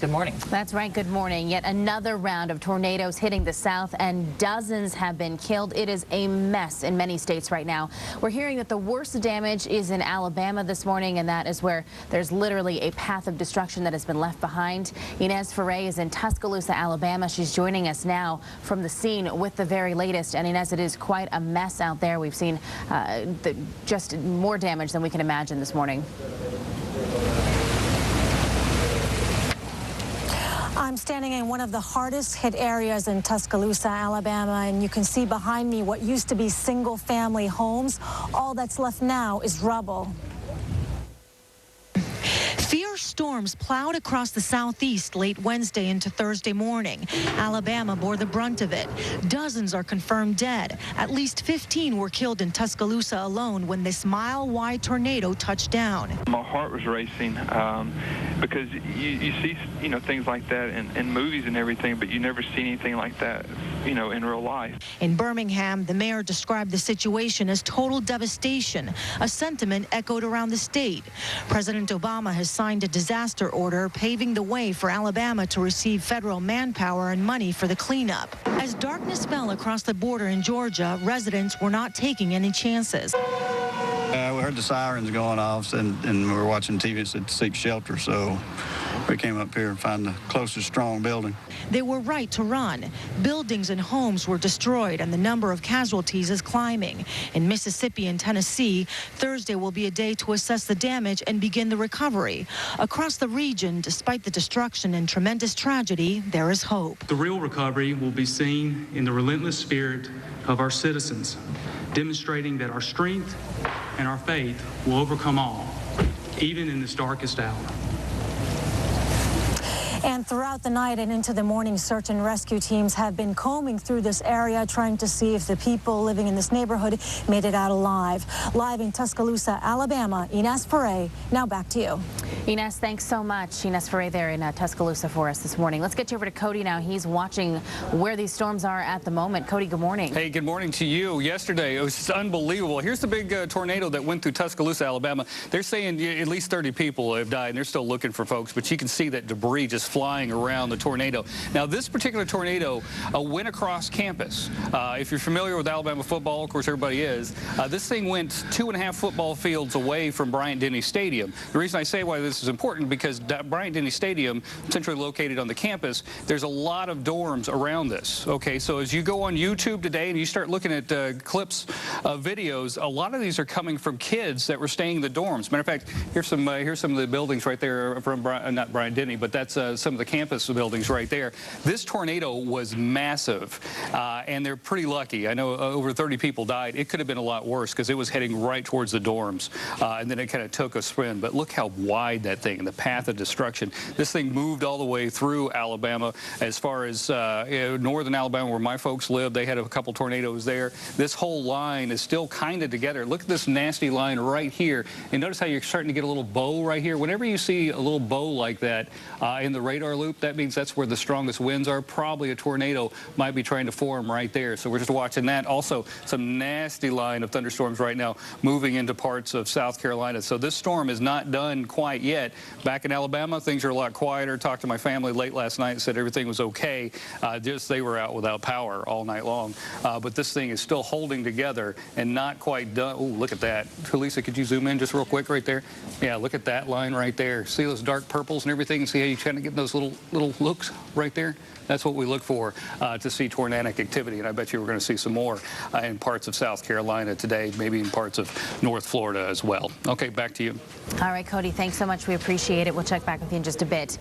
Good morning. That's right. Good morning. Yet another round of tornadoes hitting the south, and dozens have been killed. It is a mess in many states right now. We're hearing that the worst damage is in Alabama this morning, and that is where there's literally a path of destruction that has been left behind. Inez Ferre is in Tuscaloosa, Alabama. She's joining us now from the scene with the very latest. And Inez, it is quite a mess out there. We've seen just more damage than we can imagine this morning. I'm standing in one of the hardest hit areas in Tuscaloosa, Alabama, and you can see behind me what used to be single-family homes. All that's left now is rubble. Fierce storms plowed across the southeast late Wednesday into Thursday morning. Alabama bore the brunt of it. Dozens are confirmed dead. At least 15 were killed in Tuscaloosa alone when this mile-wide tornado touched down. My heart was racing because you see, things like that in movies and everything, but you never see anything like that, in real life. In Birmingham, the mayor described the situation as total devastation, a sentiment echoed around the state. President Obama has signed a disaster order paving the way for Alabama to receive federal manpower and money for the cleanup. As darkness fell across the border in Georgia, residents were not taking any chances. We heard the sirens going off, and we were watching TV and said to seek shelter, so we came up here and found the closest strong building. They were right to run. Buildings and homes were destroyed, and the number of casualties is climbing. In Mississippi and Tennessee, Thursday will be a day to assess the damage and begin the recovery. Across the region, despite the destruction and tremendous tragedy, there is hope. The real recovery will be seen in the relentless spirit of our citizens, demonstrating that our strength and our faith will overcome all, even in this darkest hour. And throughout the night and into the morning, search and rescue teams have been combing through this area, trying to see if the people living in this neighborhood made it out alive. Live in Tuscaloosa, Alabama, Inez Ferre. Now back to you. Inez, thanks so much. Inez Ferre there in Tuscaloosa for us this morning. Let's get you over to Cody now. He's watching where these storms are at the moment. Cody, good morning. Hey, good morning to you. Yesterday, it was just unbelievable. Here's the big tornado that went through Tuscaloosa, Alabama. They're saying at least 30 people have died, and they're still looking for folks, but you can see that debris just flying around the tornado. Now, this particular tornado went across campus. If you're familiar with Alabama football, of course everybody is, this thing went 2.5 football fields away from Bryant-Denny Stadium. The reason I say why this is important, because Bryant-Denny Stadium, centrally located on the campus, there's a lot of dorms around this. Okay, so as you go on YouTube today and you start looking at clips of videos, a lot of these are coming from kids that were staying in the dorms. Matter of fact, here's some of the buildings right there from not Bryant-Denny, but that's some of the campus buildings right there. This tornado was massive, and they're pretty lucky. I know over 30 people died. It could have been a lot worse because it was heading right towards the dorms, and then it kind of took a spin. But look how wide that thing and the path of destruction. This thing moved all the way through Alabama. As far as northern Alabama, where my folks live, they had a couple tornadoes there. This whole line is still kind of together. Look at this nasty line right here, and notice how you're starting to get a little bow right here. Whenever you see a little bow like that in the radar loop, that means that's where the strongest winds are. Probably a tornado might be trying to form right there. So we're just watching that. Also, some nasty line of thunderstorms right now moving into parts of South Carolina. So this storm is not done quite yet. Back in Alabama, things are a lot quieter. Talked to my family late last night and said everything was okay. Just they were out without power all night long. But this thing is still holding together and not quite done. Oh, look at that. Lisa, could you zoom in just real quick right there? Yeah, look at that line right there. See those dark purples and everything, and see how you kind of get those little looks right there? That's what we look for to see tornadic activity, and I bet you we're going to see some more in parts of South Carolina today, maybe in parts of North Florida as well. Okay, back to you. All right, Cody, thanks so much. We appreciate it. We'll check back with you in just a bit.